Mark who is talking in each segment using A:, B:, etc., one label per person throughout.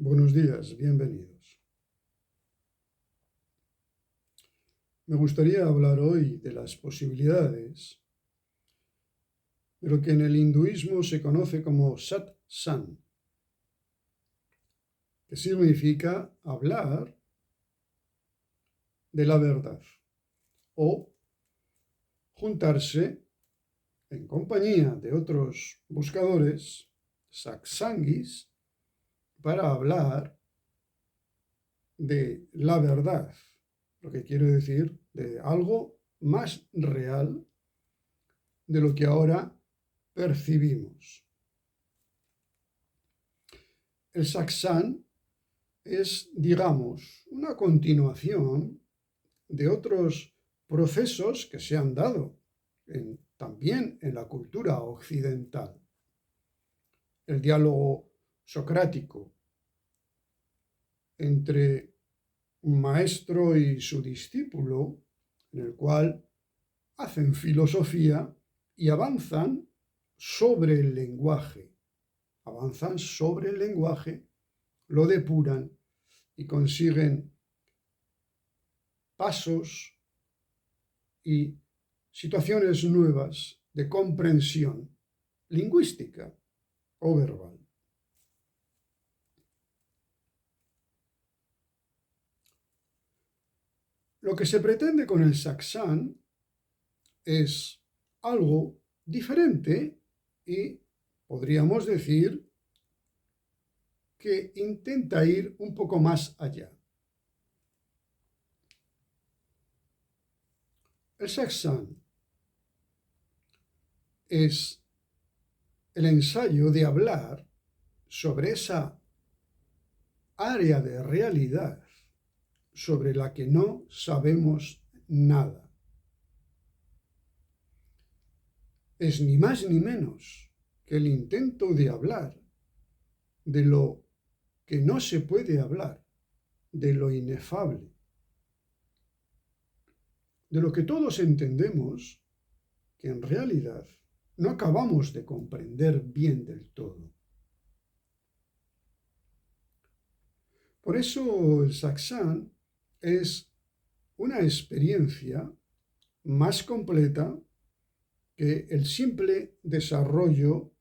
A: Buenos días, bienvenidos. Me gustaría hablar hoy de las posibilidades de lo que en el hinduismo se conoce como satsang, que significa hablar de la verdad o juntarse en compañía de otros buscadores, satsangis, para hablar de la verdad, lo que quiere decir de algo más real de lo que ahora percibimos. El satsang es, digamos, una continuación de otros procesos que se han dado también en la cultura occidental. El diálogo socrático entre un maestro y su discípulo, en el cual hacen filosofía y avanzan sobre el lenguaje. Avanzan sobre el lenguaje, lo depuran y consiguen pasos y situaciones nuevas de comprensión lingüística o verbal. Lo que se pretende con el satsang es algo diferente y podríamos decir que intenta ir un poco más allá. El satsang es el ensayo de hablar sobre esa área de realidad sobre la que no sabemos nada. Es ni más ni menos que el intento de hablar de lo que no se puede hablar, de lo inefable, de lo que todos entendemos que en realidad no acabamos de comprender bien del todo. Por eso el satsang es una experiencia más completa que el simple desarrollo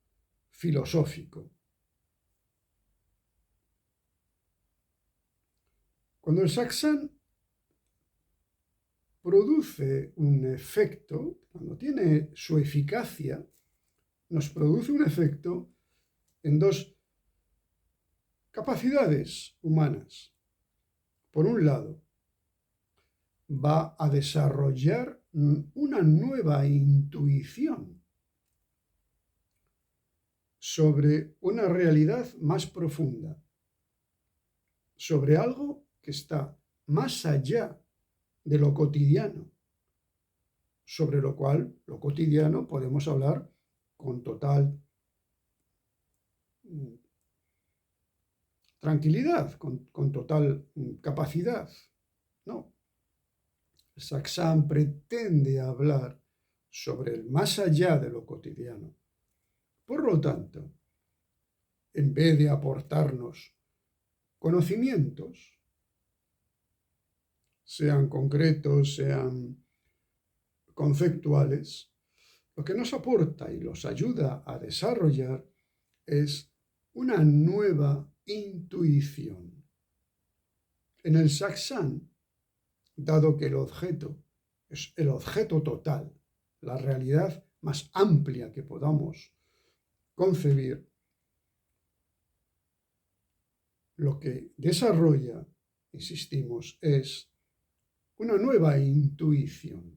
A: filosófico. Cuando el satsang produce un efecto, cuando tiene su eficacia, nos produce un efecto en dos capacidades humanas. Por un lado, va a desarrollar una nueva intuición sobre una realidad más profunda, sobre algo que está más allá de lo cotidiano, sobre lo cual lo cotidiano podemos hablar con total tranquilidad, con total capacidad. No. El satsang pretende hablar sobre el más allá de lo cotidiano. Por lo tanto, en vez de aportarnos conocimientos, sean concretos, sean conceptuales, lo que nos aporta y los ayuda a desarrollar es una nueva intuición. En el satsang, dado que el objeto es el objeto total, la realidad más amplia que podamos concebir, lo que desarrolla, insistimos, es una nueva intuición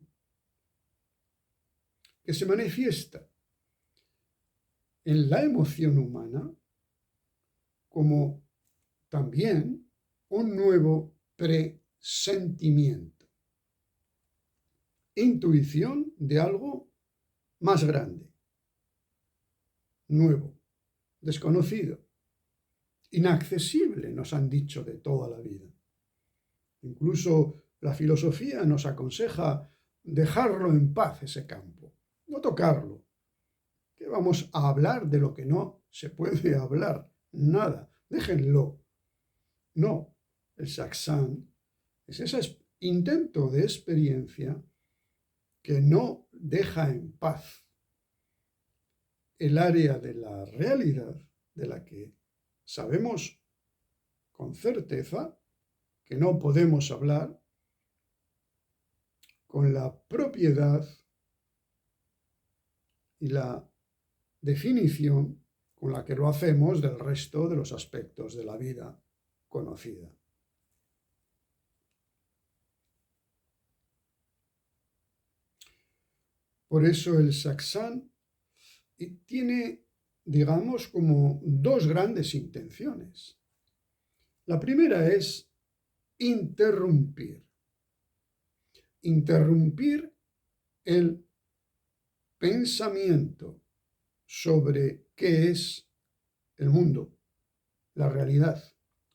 A: que se manifiesta en la emoción humana como también un nuevo presentimiento, intuición de algo más grande, nuevo, desconocido, inaccesible, nos han dicho de toda la vida. Incluso la filosofía nos aconseja dejarlo en paz ese campo, no tocarlo, que vamos a hablar de lo que no se puede hablar, nada, déjenlo. No, el sakshan es ese intento de experiencia que no deja en paz el área de la realidad de la que sabemos con certeza que no podemos hablar con la propiedad y la definición con la que lo hacemos del resto de los aspectos de la vida conocida. Por eso el sakshan tiene, digamos, como dos grandes intenciones. La primera es interrumpir el pensamiento sobre qué es el mundo, la realidad,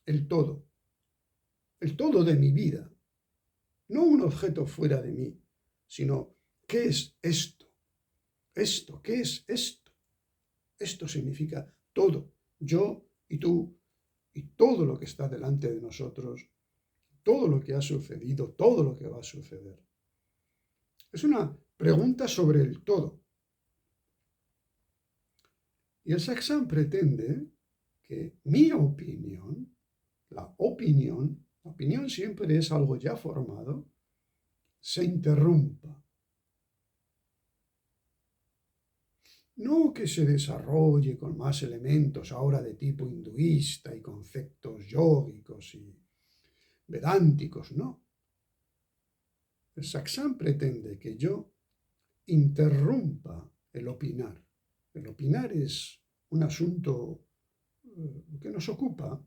A: el todo de mi vida, no un objeto fuera de mí, sino ¿qué es esto? ¿Qué es esto? Esto significa todo, yo y tú, y todo lo que está delante de nosotros, todo lo que ha sucedido, todo lo que va a suceder. Es una pregunta sobre el todo. Y el sakshan pretende que mi opinión, la opinión siempre es algo ya formado, se interrumpa. No que se desarrolle con más elementos ahora de tipo hinduista y conceptos yógicos y vedánticos, no. El sakshan pretende que yo interrumpa el opinar. El opinar es un asunto que nos ocupa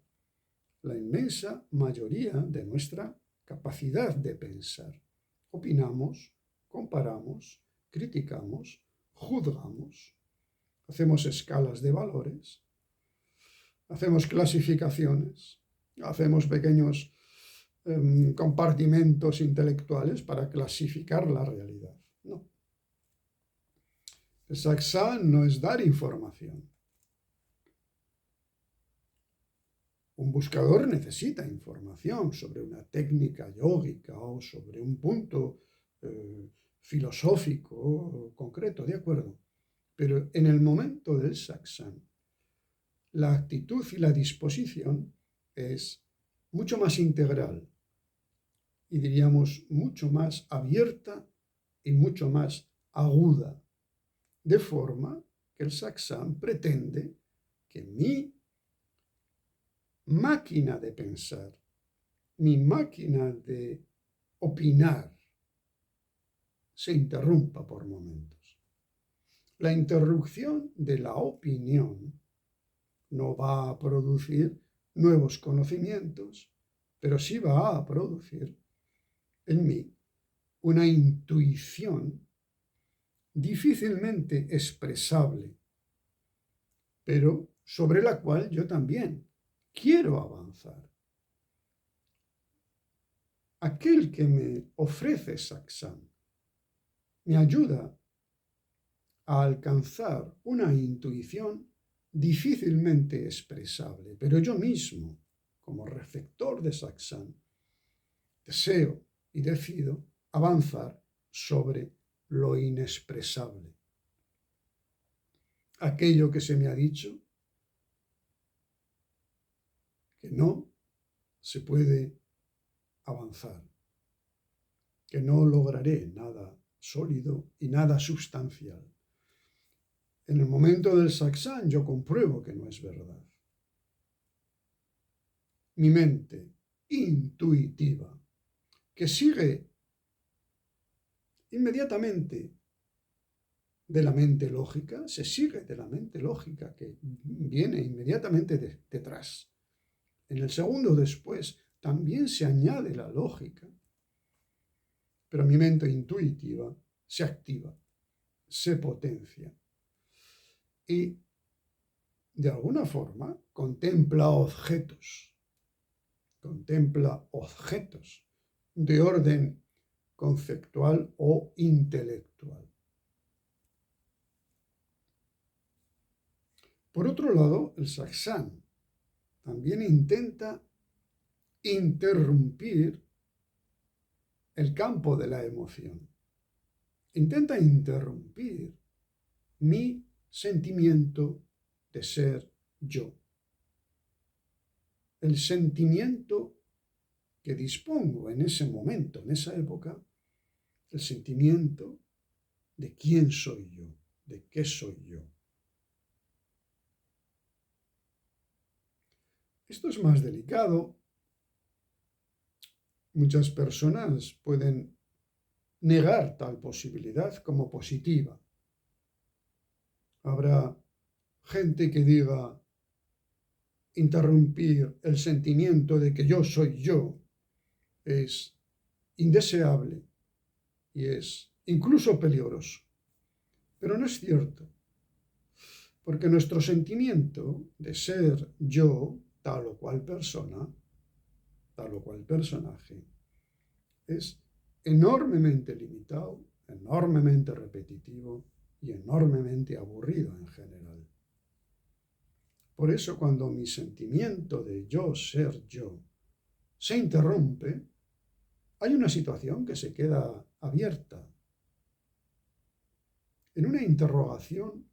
A: la inmensa mayoría de nuestra capacidad de pensar. Opinamos, comparamos, criticamos, juzgamos, hacemos escalas de valores, hacemos clasificaciones, hacemos pequeños compartimentos intelectuales para clasificar la realidad. No. El sakshan no es dar información. Un buscador necesita información sobre una técnica yógica o sobre un punto filosófico concreto, de acuerdo. Pero en el momento del sakshan, la actitud y la disposición es mucho más integral y diríamos mucho más abierta y mucho más aguda, de forma que el sakshan pretende que mi máquina de pensar, mi máquina de opinar, se interrumpa por momentos. La interrupción de la opinión no va a producir nuevos conocimientos, pero sí va a producir en mí una intuición difícilmente expresable, pero sobre la cual yo también quiero avanzar. Aquel que me ofrece sakshan me ayuda a alcanzar una intuición difícilmente expresable, pero yo mismo, como receptor de sakshan, deseo y decido avanzar sobre lo inexpresable. Aquello que se me ha dicho que no se puede avanzar, que no lograré nada sólido y nada sustancial. En el momento del sakshan yo compruebo que no es verdad. Mi mente intuitiva, que sigue inmediatamente de la mente lógica, se sigue de la mente lógica que viene inmediatamente detrás. En el segundo después también se añade la lógica, pero mi mente intuitiva se activa, se potencia y de alguna forma contempla objetos de orden conceptual o intelectual. Por otro lado, el sakshan también intenta interrumpir el campo de la emoción. Intenta interrumpir mi sentimiento de ser yo. El sentimiento que dispongo en ese momento, en esa época, el sentimiento de quién soy yo, de qué soy yo. Esto es más delicado. Muchas personas pueden negar tal posibilidad como positiva. Habrá gente que diga interrumpir el sentimiento de que yo soy yo es indeseable y es incluso peligroso. Pero no es cierto, porque nuestro sentimiento de ser yo, tal o cual persona, tal o cual personaje, es enormemente limitado, enormemente repetitivo y enormemente aburrido en general. Por eso cuando mi sentimiento de yo ser yo se interrumpe, hay una situación que se queda abierta, en una interrogación,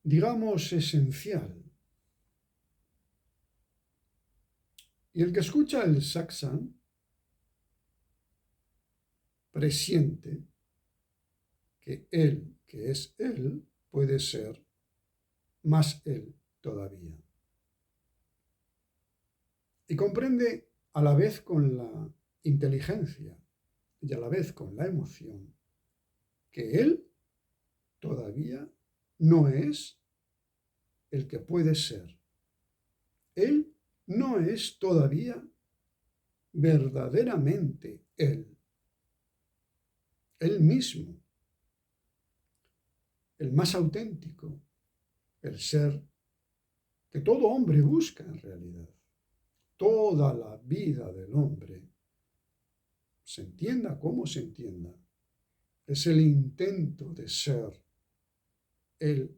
A: digamos, esencial. Y el que escucha el satsang presiente que él, que es él, puede ser más él todavía. Y comprende a la vez con la inteligencia y a la vez con la emoción que él todavía no es el que puede ser. Él no es todavía verdaderamente él mismo, el más auténtico, el ser que todo hombre busca en realidad. Toda la vida del hombre, se entienda como se entienda, es el intento de ser el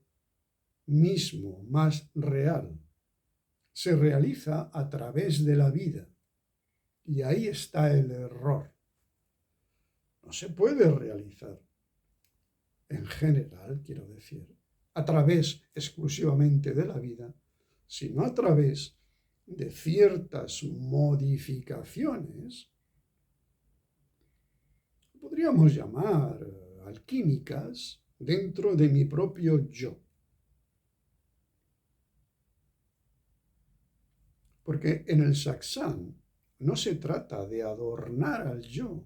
A: mismo más real. Se realiza a través de la vida. Y ahí está el error. No se puede realizar, en general, quiero decir, a través exclusivamente de la vida, sino a través de ciertas modificaciones, podríamos llamar alquímicas, dentro de mi propio yo. Porque en el satsang no se trata de adornar al yo,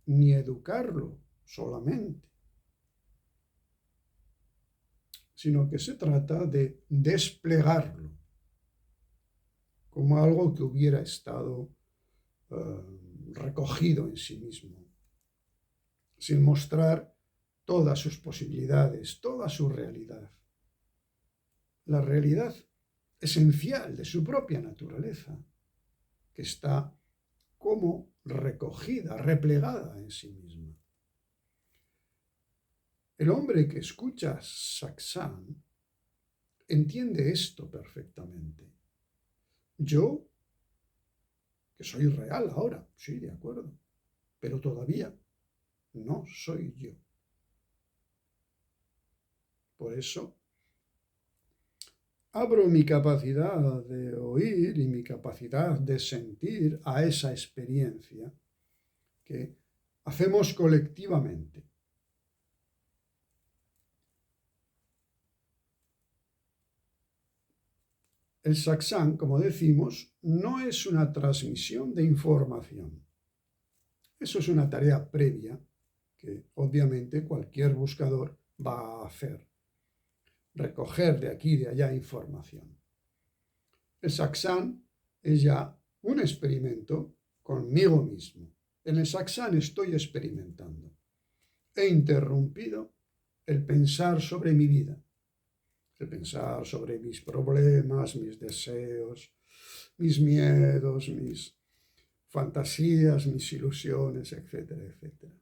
A: ni educarlo solamente, sino que se trata de desplegarlo como algo que hubiera estado recogido en sí mismo, sin mostrar todas sus posibilidades, toda su realidad. La realidad esencial de su propia naturaleza, que está como recogida, replegada en sí misma. El hombre que escucha satsang entiende esto perfectamente. Yo, que soy real ahora, sí, de acuerdo, pero todavía no soy yo. Por eso, abro mi capacidad de oír y mi capacidad de sentir a esa experiencia que hacemos colectivamente. El satsang, como decimos, no es una transmisión de información. Eso es una tarea previa que obviamente cualquier buscador va a hacer. Recoger de aquí y de allá información. El satsang es ya un experimento conmigo mismo. En el satsang estoy experimentando. He interrumpido el pensar sobre mi vida, el pensar sobre mis problemas, mis deseos, mis miedos, mis fantasías, mis ilusiones, etcétera, etcétera.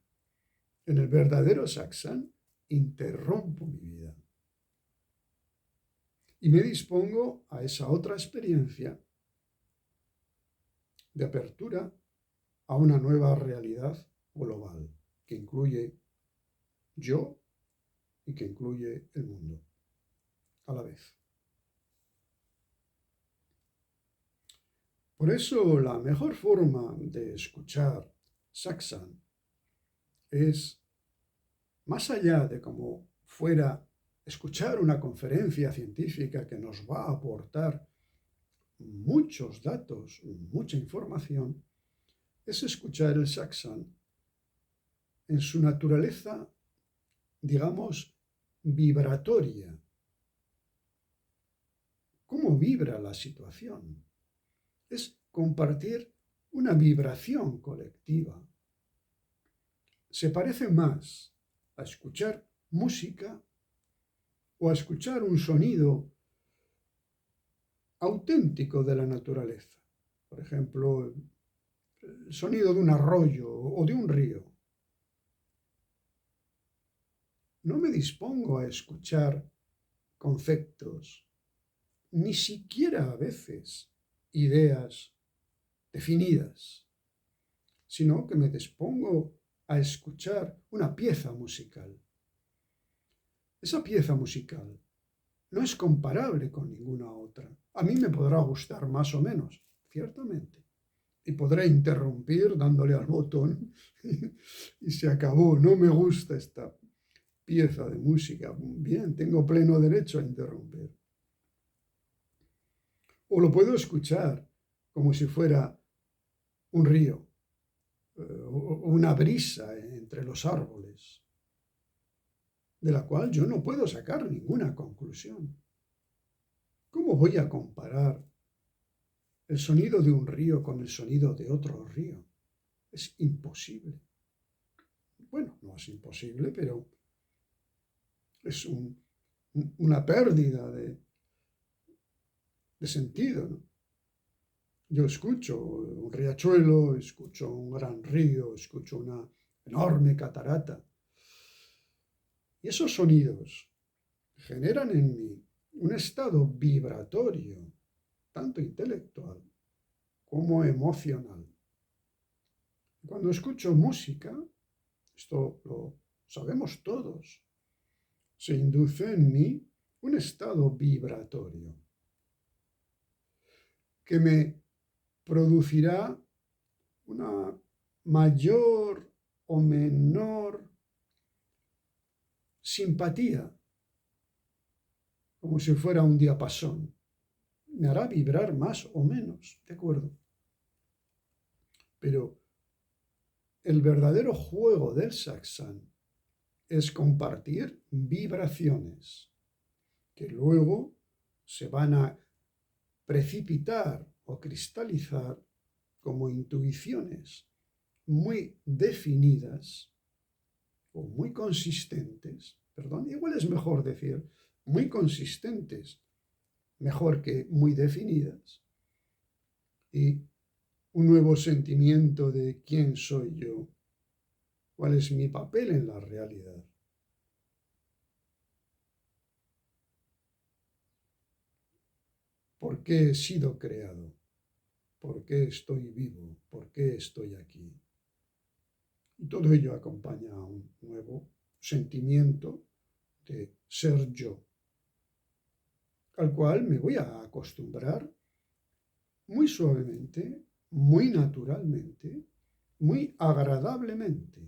A: En el verdadero satsang interrumpo mi vida. y me dispongo a esa otra experiencia de apertura a una nueva realidad global que incluye yo y que incluye el mundo a la vez. Por eso la mejor forma de escuchar satsang es, más allá de como fuera escuchar una conferencia científica que nos va a aportar muchos datos, mucha información, es escuchar el satsang en su naturaleza, digamos, vibratoria. ¿Cómo vibra la situación? Es compartir una vibración colectiva. Se parece más a escuchar música o a escuchar un sonido auténtico de la naturaleza. Por ejemplo, el sonido de un arroyo o de un río. No me dispongo a escuchar conceptos, ni siquiera a veces ideas definidas, sino que me dispongo a escuchar una pieza musical. Esa pieza musical no es comparable con ninguna otra. A mí me podrá gustar más o menos, ciertamente, y podré interrumpir dándole al botón y se acabó. No me gusta esta pieza de música. Bien, tengo pleno derecho a interrumpir. O lo puedo escuchar como si fuera un río o una brisa entre los árboles, de la cual yo no puedo sacar ninguna conclusión. ¿Cómo voy a comparar el sonido de un río con el sonido de otro río? Es imposible. Bueno, no es imposible, pero es una pérdida de sentido, ¿no? Yo escucho un riachuelo, escucho un gran río, escucho una enorme catarata. Y esos sonidos generan en mí un estado vibratorio, tanto intelectual como emocional. Cuando escucho música, esto lo sabemos todos, se induce en mí un estado vibratorio que me producirá una mayor o menor simpatía, como si fuera un diapasón. Me hará vibrar más o menos, ¿de acuerdo? Pero el verdadero juego del satsang es compartir vibraciones que luego se van a precipitar o cristalizar como intuiciones muy definidas o muy consistentes, perdón, igual es mejor decir muy consistentes, mejor que muy definidas, y un nuevo sentimiento de quién soy yo, cuál es mi papel en la realidad. ¿Por qué he sido creado? ¿Por qué estoy vivo? ¿Por qué estoy aquí? Y todo ello acompaña a un nuevo sentimiento de ser yo, al cual me voy a acostumbrar muy suavemente, muy naturalmente, muy agradablemente.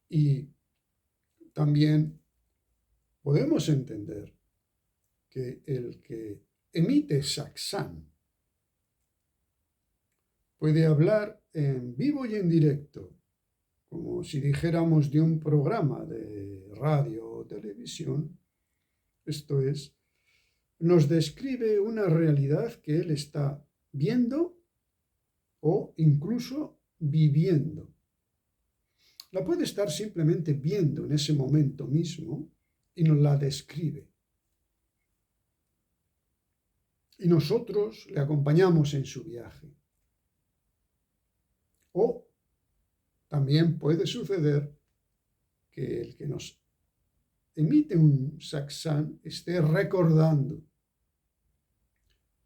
A: Y también podemos entender que el que emite satsang puede hablar en vivo y en directo, como si dijéramos de un programa de radio o televisión. Esto es, nos describe una realidad que él está viendo o incluso viviendo. La puede estar simplemente viendo en ese momento mismo y nos la describe. Y nosotros le acompañamos en su viaje. O También puede suceder que el que nos emite un sacsán esté recordando.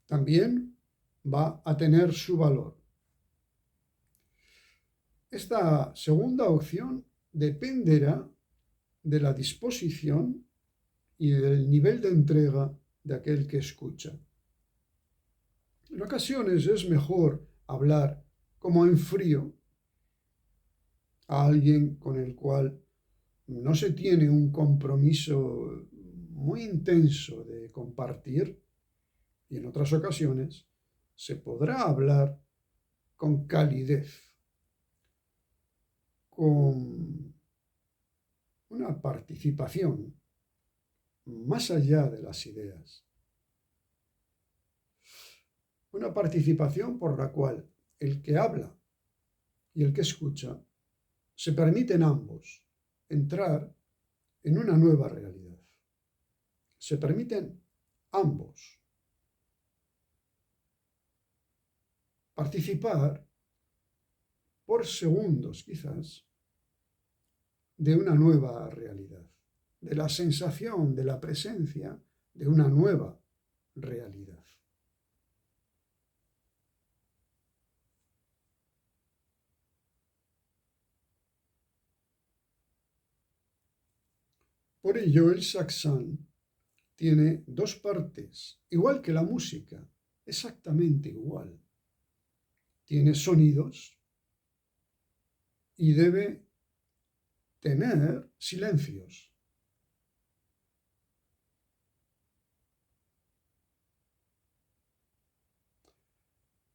A: También va a tener su valor. Esta segunda opción dependerá de la disposición y del nivel de entrega de aquel que escucha. En ocasiones es mejor hablar como en frío a alguien con el cual no se tiene un compromiso muy intenso de compartir, y en otras ocasiones se podrá hablar con calidez, con una participación más allá de las ideas. Una participación por la cual el que habla y el que escucha se permiten ambos entrar en una nueva realidad. Se permiten ambos participar por segundos quizás de una nueva realidad, de la sensación, de la presencia de una nueva realidad. Por ello, el saksán tiene dos partes, igual que la música, exactamente igual. Tiene sonidos y debe tener silencios.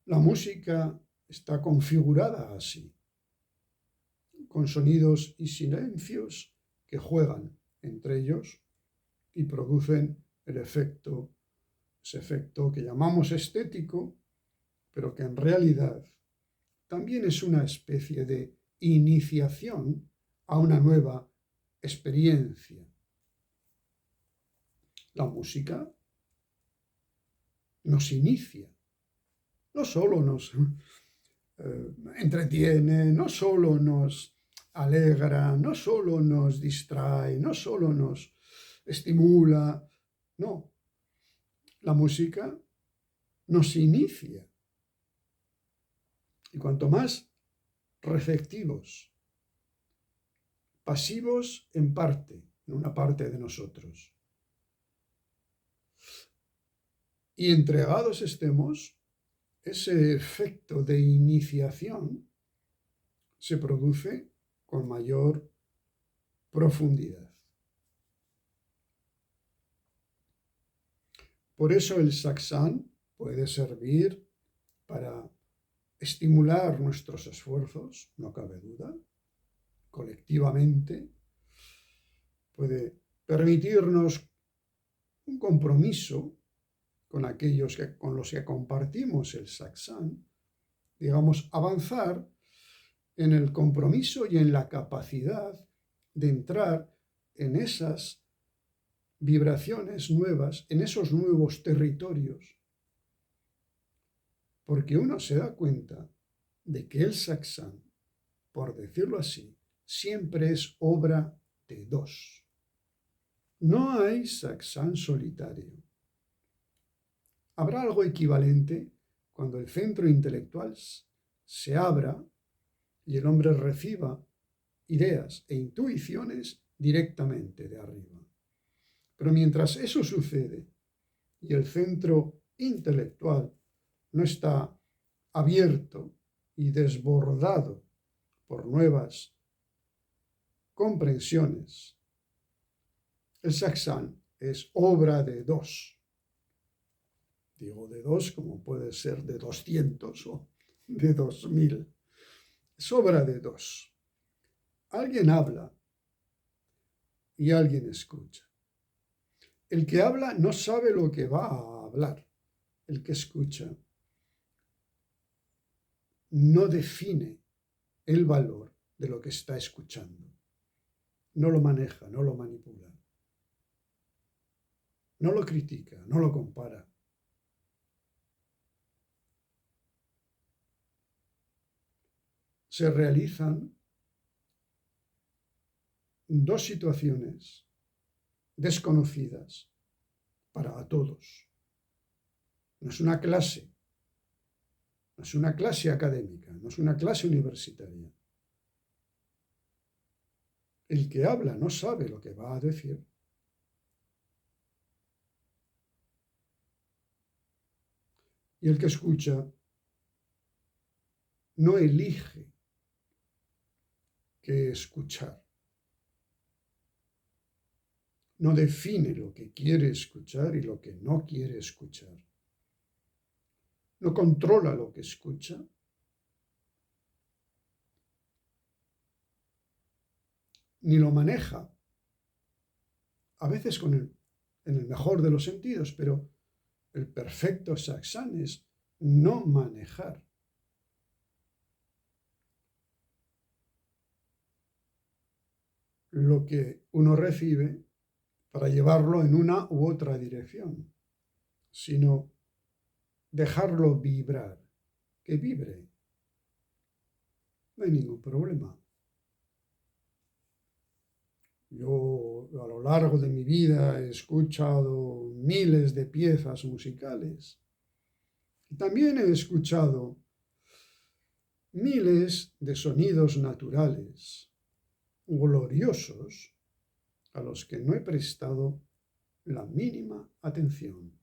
A: La música está configurada así, con sonidos y silencios que juegan entre ellos y producen ese efecto que llamamos estético, pero que en realidad también es una especie de iniciación a una nueva experiencia. La música nos inicia, no solo nos entretiene, no solo nos alegra, no solo nos distrae, no solo nos estimula, no. La música nos inicia. Y cuanto más receptivos, pasivos en parte, en una parte de nosotros, y entregados estemos, ese efecto de iniciación se produce con mayor profundidad. Por eso el saksán puede servir para estimular nuestros esfuerzos, no cabe duda, colectivamente. Puede permitirnos un compromiso con aquellos con los que compartimos el saksán, digamos, avanzar en el compromiso y en la capacidad de entrar en esas vibraciones nuevas, en esos nuevos territorios, porque uno se da cuenta de que el saksán, por decirlo así, siempre es obra de dos. No hay saksán solitario. Habrá algo equivalente cuando el centro intelectual se abra y el hombre reciba ideas e intuiciones directamente de arriba. Pero mientras eso sucede y el centro intelectual no está abierto y desbordado por nuevas comprensiones, el saksán es obra de dos. Digo de dos como puede ser de 200 o de 2000. Es obra de dos. Alguien habla y alguien escucha. El que habla no sabe lo que va a hablar. El que escucha no define el valor de lo que está escuchando. No lo maneja, no lo manipula. No lo critica, no lo compara. Se realizan dos situaciones desconocidas para todos. No es una clase, no es una clase académica, no es una clase universitaria. El que habla no sabe lo que va a decir. Y el que escucha no elige qué escuchar. No define lo que quiere escuchar y lo que no quiere escuchar. No controla lo que escucha. Ni lo maneja. A veces en el mejor de los sentidos, pero el perfecto saksán es no manejar. Lo que uno recibe para llevarlo en una u otra dirección, sino dejarlo vibrar, que vibre. No hay ningún problema. Yo a lo largo de mi vida he escuchado miles de piezas musicales y también he escuchado miles de sonidos naturales, gloriosos, a los que no he prestado la mínima atención.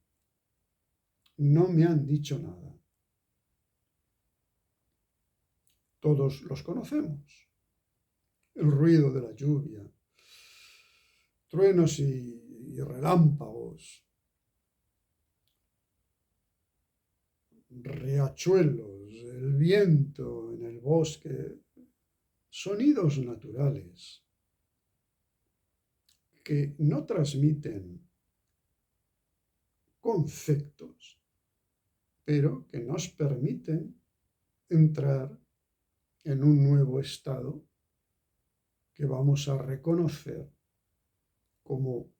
A: No me han dicho nada. Todos los conocemos. El ruido de la lluvia, truenos y relámpagos, riachuelos, el viento en el bosque, sonidos naturales que no transmiten conceptos, pero que nos permiten entrar en un nuevo estado que vamos a reconocer como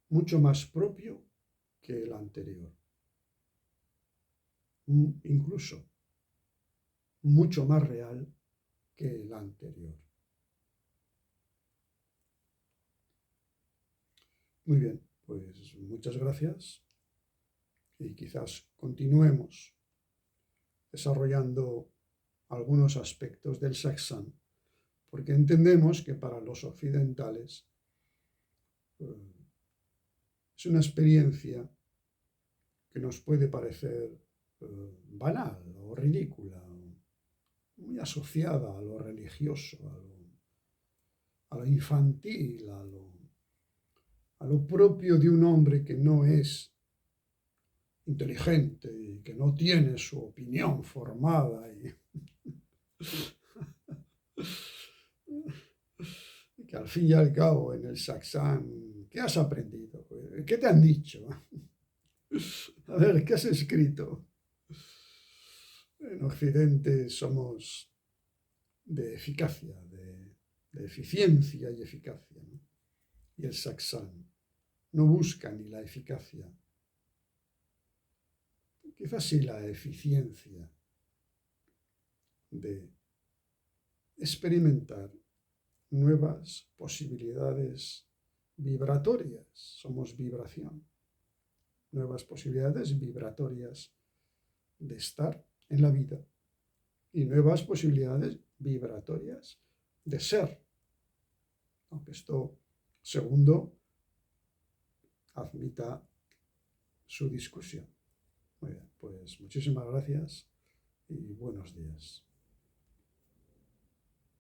A: mucho más propio que el anterior, incluso mucho más real que el anterior. Muy bien, pues muchas gracias y quizás continuemos desarrollando algunos aspectos del saksán, porque entendemos que para los occidentales es una experiencia que nos puede parecer banal o ridícula, muy asociada a lo religioso, a lo infantil, a lo propio de un hombre que no es inteligente y que no tiene su opinión formada y que al fin y al cabo en el saksán, ¿qué has aprendido? ¿Qué te han dicho? A ver, ¿qué has escrito? En Occidente somos de eficacia, de eficiencia y eficacia, ¿no? Y el saksán no busca ni la eficacia, quizás sí la eficiencia de experimentar nuevas posibilidades vibratorias. Somos vibración. Nuevas posibilidades vibratorias de estar en la vida y nuevas posibilidades vibratorias de ser. Aunque esto segundo admita su discusión. Muy bien, pues muchísimas gracias y buenos días.